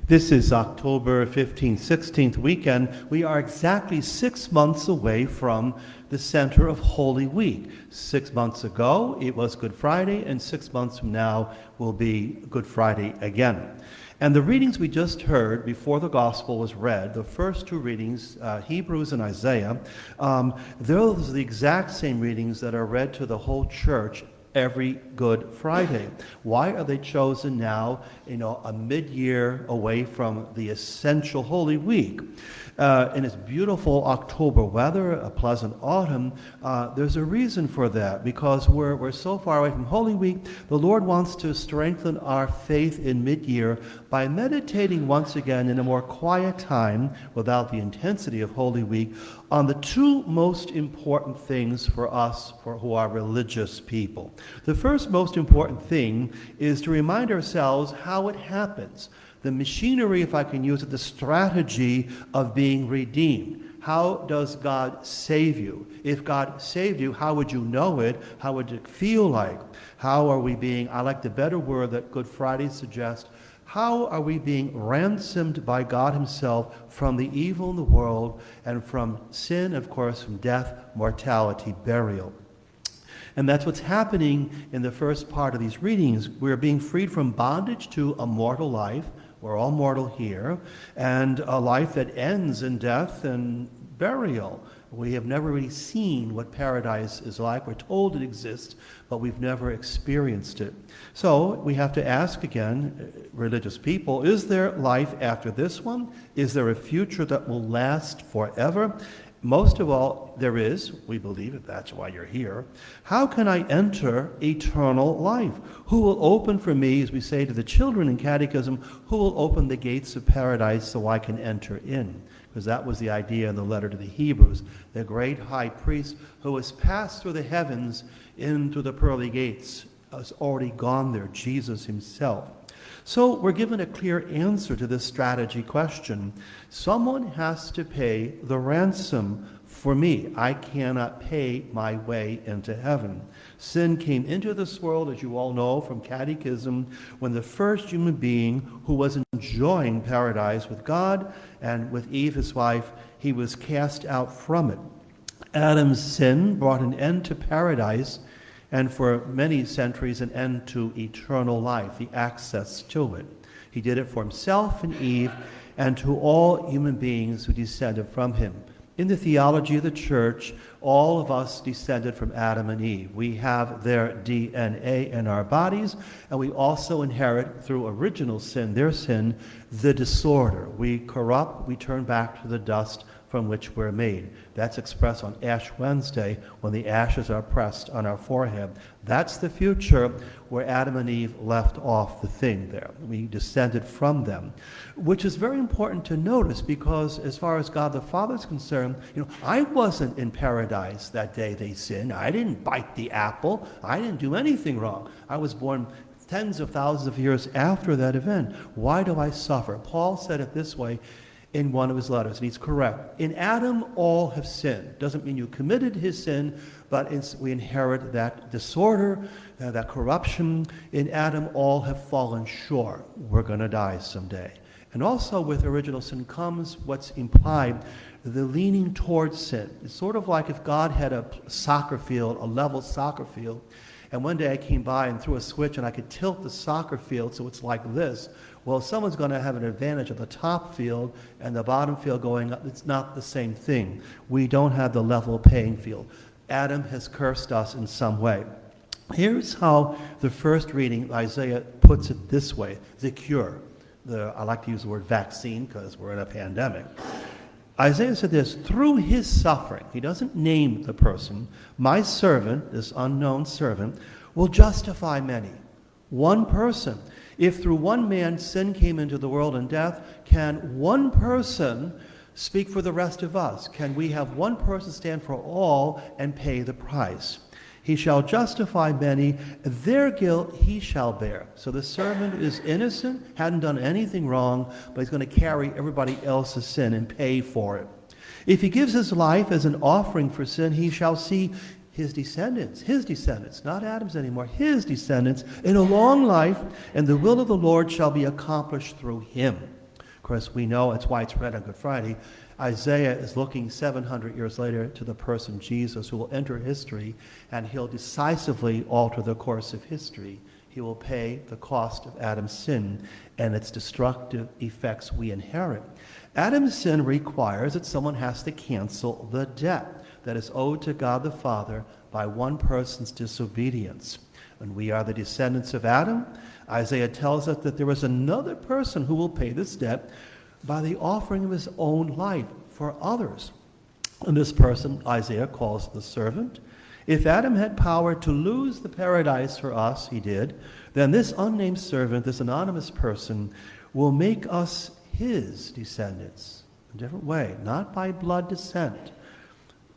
This is October 15th, 16th weekend. We are exactly 6 months away from the center of Holy Week. 6 months ago, it was Good Friday, and 6 months from now will be Good Friday again. And the readings we just heard before the gospel was read, the first two readings, Hebrews and Isaiah, those are the exact same readings that are read to the whole church every Good Friday. Why are they chosen now, a mid-year away from the essential Holy Week? In its beautiful October weather, a pleasant autumn, there's a reason for that, because we're so far away from Holy Week. The Lord wants to strengthen our faith in mid-year by meditating once again in a more quiet time, without the intensity of Holy Week, on the two most important things for us who are religious people. The first most important thing is to remind ourselves how it happens. The machinery, if I can use it, the strategy of being redeemed. How does God save you? If God saved you, how would you know it? How would it feel like? How are we being, I like the better word that Good Friday suggests, how are we being ransomed by God himself from the evil in the world and from sin, of course, from death, mortality, burial? And that's what's happening in the first part of these readings. We're being freed from bondage to a mortal life. We're all mortal here, and a life that ends in death and burial. We have never really seen what paradise is like. We're told it exists, but we've never experienced it. So we have to ask again, religious people, is there life after this one? Is there a future that will last forever? Most of all, there is. We believe it. That's why you're here. How can I enter eternal life? Who will open for me, as we say to the children in catechism, who will open the gates of paradise so I can enter in? Because that was the idea in the letter to the Hebrews. The great high priest who has passed through the heavens into the pearly gates has already gone there, Jesus himself. So we're given a clear answer to this strategy question. Someone has to pay the ransom for me. I cannot pay my way into heaven. Sin came into this world, as you all know from catechism, when the first human being who was enjoying paradise with God and with Eve, his wife, he was cast out from it. Adam's sin brought an end to paradise, and for many centuries an end to eternal life, the access to it. He did it for himself and Eve, and to all human beings who descended from him. In the theology of the church, all of us descended from Adam and Eve. We have their DNA in our bodies, and we also inherit, through original sin, their sin, the disorder. We corrupt, we turn back to the dust from which we're made. That's expressed on Ash Wednesday when the ashes are pressed on our forehead. That's the future where Adam and Eve left off the thing there. We descended from them, which is very important to notice, because as far as God the Father is concerned, I wasn't in paradise that day they sinned. I didn't bite the apple. I didn't do anything wrong. I was born tens of thousands of years after that event. Why do I suffer? Paul said it this way in one of his letters, and he's correct. In Adam, all have sinned. Doesn't mean you committed his sin, but we inherit that disorder, that corruption. In Adam, all have fallen short. We're going to die someday. And also with original sin comes what's implied, the leaning towards sin. It's sort of like if God had a soccer field, a level soccer field, and one day I came by and threw a switch and I could tilt the soccer field so it's like this. Well, someone's going to have an advantage of the top field and the bottom field going up. It's not the same thing. We don't have the level playing field. Adam has cursed us in some way. Here's how the first reading, Isaiah, puts it this way, the cure. I like to use the word vaccine because we're in a pandemic. Isaiah said this, through his suffering, he doesn't name the person, my servant, this unknown servant, will justify many. One person. If through one man sin came into the world and death, can one person speak for the rest of us? Can we have one person stand for all and pay the price? He shall justify many, their guilt he shall bear. So the servant is innocent, hadn't done anything wrong, but he's going to carry everybody else's sin and pay for it. If he gives his life as an offering for sin, he shall see his descendants, not Adam's anymore, his descendants, in a long life, and the will of the Lord shall be accomplished through him. course, we know it's why it's read on Good Friday. Isaiah is looking 700 years later to the person Jesus who will enter history, and he'll decisively alter the course of history. He will pay the cost of Adam's sin and its destructive effects we inherit. Adam's sin requires that someone has to cancel the debt that is owed to God the Father by one person's disobedience. And we are the descendants of Adam. Isaiah tells us that there is another person who will pay this debt by the offering of his own life for others. And this person, Isaiah calls the servant. If Adam had power to lose the paradise for us, he did, then this unnamed servant, this anonymous person, will make us his descendants in a different way, not by blood descent,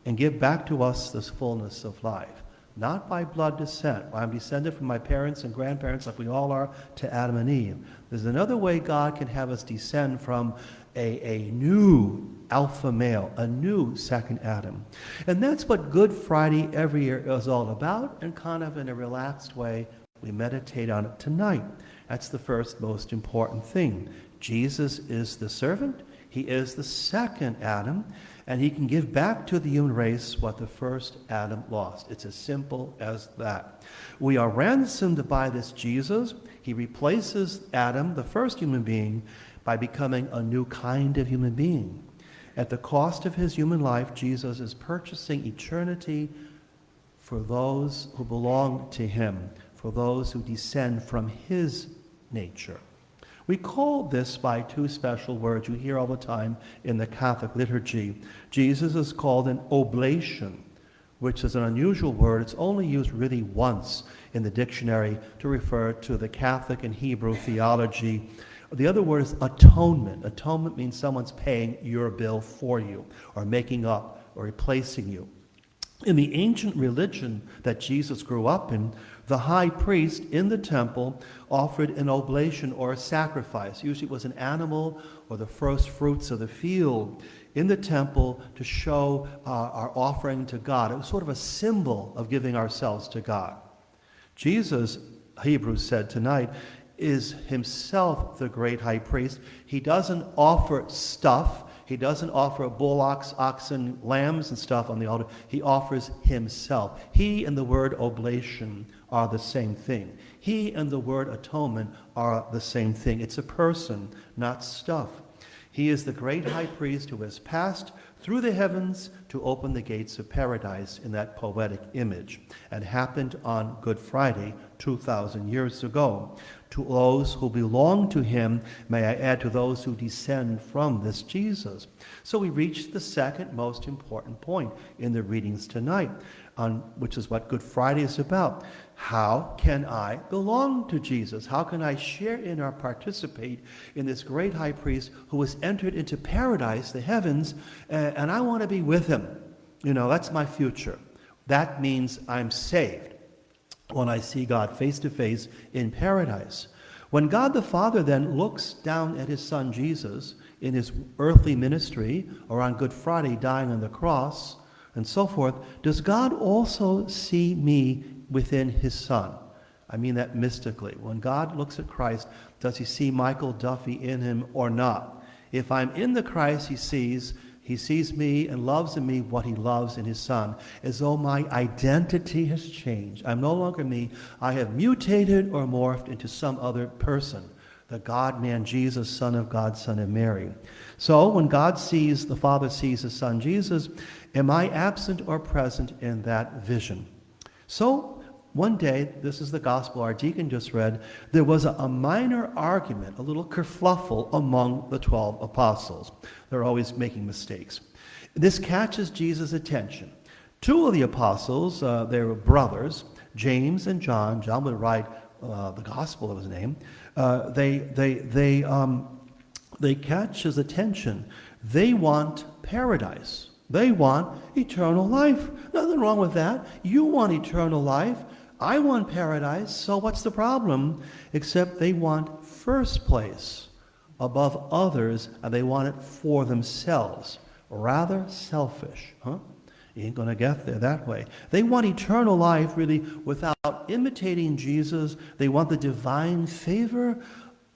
and give back to us this fullness of life. Not by blood descent. I'm descended from my parents and grandparents like we all are to Adam and Eve. There's another way God can have us descend from a new alpha male, a new second Adam. And that's what Good Friday every year is all about, and kind of in a relaxed way, we meditate on it tonight. That's the first most important thing. Jesus is the servant. He is the second Adam, and he can give back to the human race what the first Adam lost. It's as simple as that. We are ransomed by this Jesus. He replaces Adam, the first human being, by becoming a new kind of human being. At the cost of his human life, Jesus is purchasing eternity for those who belong to him, for those who descend from his nature. We call this by two special words you hear all the time in the Catholic liturgy. Jesus is called an oblation, which is an unusual word. It's only used really once in the dictionary to refer to the Catholic and Hebrew theology. The other word is atonement. Atonement means someone's paying your bill for you, or making up, or replacing you. In the ancient religion that Jesus grew up in, the high priest in the temple offered an oblation or a sacrifice. Usually it was an animal or the first fruits of the field in the temple to show our offering to God. It was sort of a symbol of giving ourselves to God. Jesus, Hebrews said tonight, is himself the great high priest. He doesn't offer stuff. He doesn't offer bullocks, oxen, lambs, and stuff on the altar. He offers himself. He and the word oblation are the same thing. He and the word atonement are the same thing. It's a person, not stuff. He is the great high priest who has passed through the heavens to open the gates of paradise in that poetic image, and happened on Good Friday 2,000 years ago. To those who belong to him, may I add, to those who descend from this Jesus. So we reach the second most important point in the readings tonight, which is what Good Friday is about. How can I belong to Jesus? How can I share in or participate in this great high priest who has entered into paradise, the heavens, and I want to be with him? You know, that's my future. That means I'm saved when I see God face to face in paradise. When God the Father then looks down at his son Jesus in his earthly ministry, or on Good Friday dying on the cross, and so forth, does God also see me within his son? I mean that mystically. When God looks at Christ, does he see Michael Duffy in him or not? If I'm in the Christ, he sees me and loves in me what he loves in his son, as though my identity has changed. I'm no longer me. I have mutated or morphed into some other person, the God-man Jesus, Son of God, Son of Mary. So when God sees, the Father sees his son Jesus, am I absent or present in that vision? So one day, this is the gospel our deacon just read, there was a minor argument, a little kerfluffle among the 12 apostles. They're always making mistakes. This catches Jesus' attention. Two of the apostles, they were brothers, James and John. John would write the gospel of his name. They catch his attention. They want paradise. They want eternal life. Nothing wrong with that. You want eternal life. I want paradise. So what's the problem? Except they want first place above others, and they want it for themselves. Rather selfish, huh? You ain't going to get there that way. They want eternal life, really, without imitating Jesus. They want the divine favor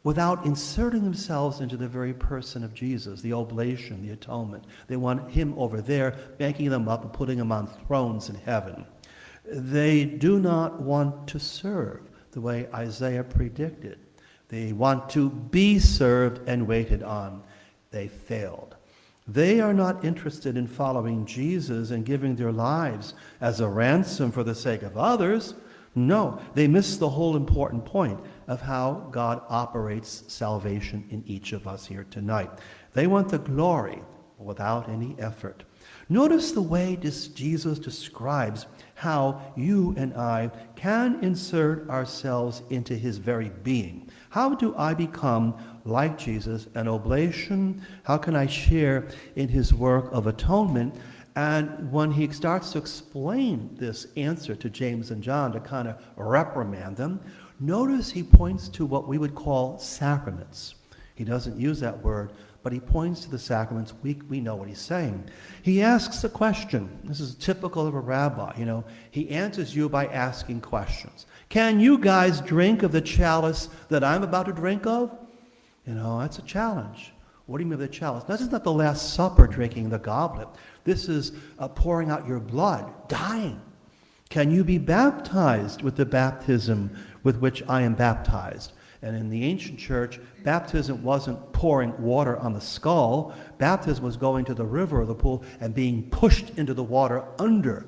without inserting themselves into the very person of Jesus, the oblation, the atonement. They want him over there, banking them up and putting them on thrones in heaven. They do not want to serve the way Isaiah predicted. They want to be served and waited on. They failed. They are not interested in following Jesus and giving their lives as a ransom for the sake of others. No, they miss the whole important point of how God operates salvation in each of us here tonight. They want the glory without any effort. Notice the way Jesus describes how you and I can insert ourselves into his very being. How do I become like Jesus, an oblation? How can I share in his work of atonement? And when he starts to explain this answer to James and John to kind of reprimand them, notice he points to what we would call sacraments. He doesn't use that word, but he points to the sacraments. We know what he's saying. He asks a question. This is typical of a rabbi. He answers you by asking questions. Can you guys drink of the chalice that I'm about to drink of? That's a challenge. What do you mean by the chalice? This is not the Last Supper, drinking the goblet. This is pouring out your blood, dying. Can you be baptized with the baptism with which I am baptized? And in the ancient church, baptism wasn't pouring water on the skull. Baptism was going to the river or the pool and being pushed into the water under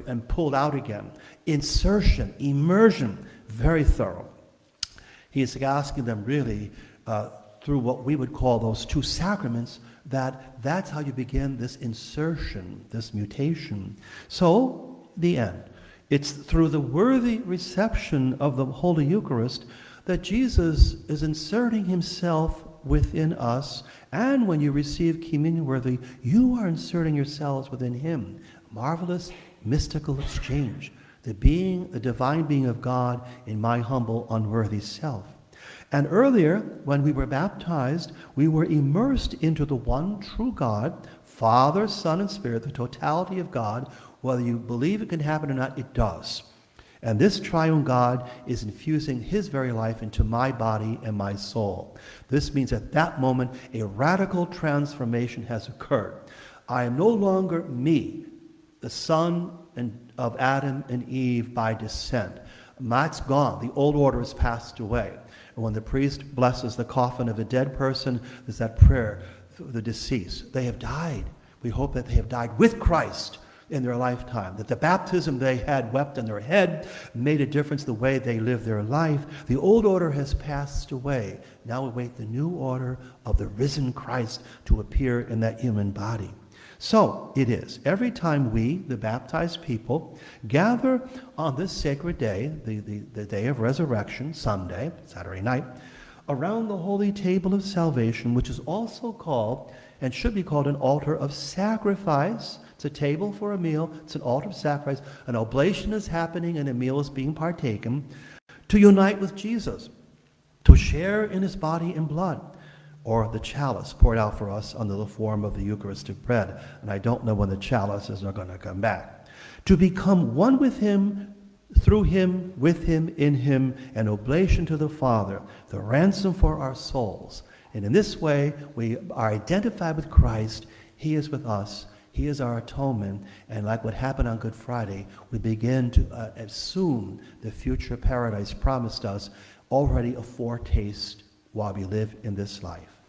and pulled out again. Insertion, immersion, very thorough. He is asking them really through what we would call those two sacraments, that's how you begin this insertion, this mutation. So, the end. It's through the worthy reception of the Holy Eucharist that Jesus is inserting himself within us, and when you receive communion worthy, you are inserting yourselves within him. Marvelous mystical exchange, the divine being of God in my humble, unworthy self. And earlier, when we were baptized, we were immersed into the one true God, Father, Son, and Spirit, the totality of God. Whether you believe it can happen or not, it does. And this triune God is infusing his very life into my body and my soul. This means at that moment, a radical transformation has occurred. I am no longer me, the son of Adam and Eve by descent. That's gone. The old order has passed away. And when the priest blesses the coffin of a dead person, there's that prayer for the deceased. They have died. We hope that they have died with Christ in their lifetime, that the baptism they had wept on their head made a difference the way they lived their life. The old order has passed away. Now we wait the new order of the risen Christ to appear in that human body. So it is. Every time we, the baptized people, gather on this sacred day, the day of resurrection, Sunday, Saturday night, around the holy table of salvation, which is also called and should be called an altar of sacrifice. It's a table for a meal. It's an altar of sacrifice. An oblation is happening and a meal is being partaken to unite with Jesus, to share in his body and blood, or the chalice poured out for us under the form of the Eucharistic bread. And I don't know when the chalices are going to come back. To become one with him, through him, with him, in him, an oblation to the Father, the ransom for our souls. And in this way, we are identified with Christ. He is with us. He is our atonement. And like what happened on Good Friday, we begin to assume the future paradise promised us, already a foretaste while we live in this life.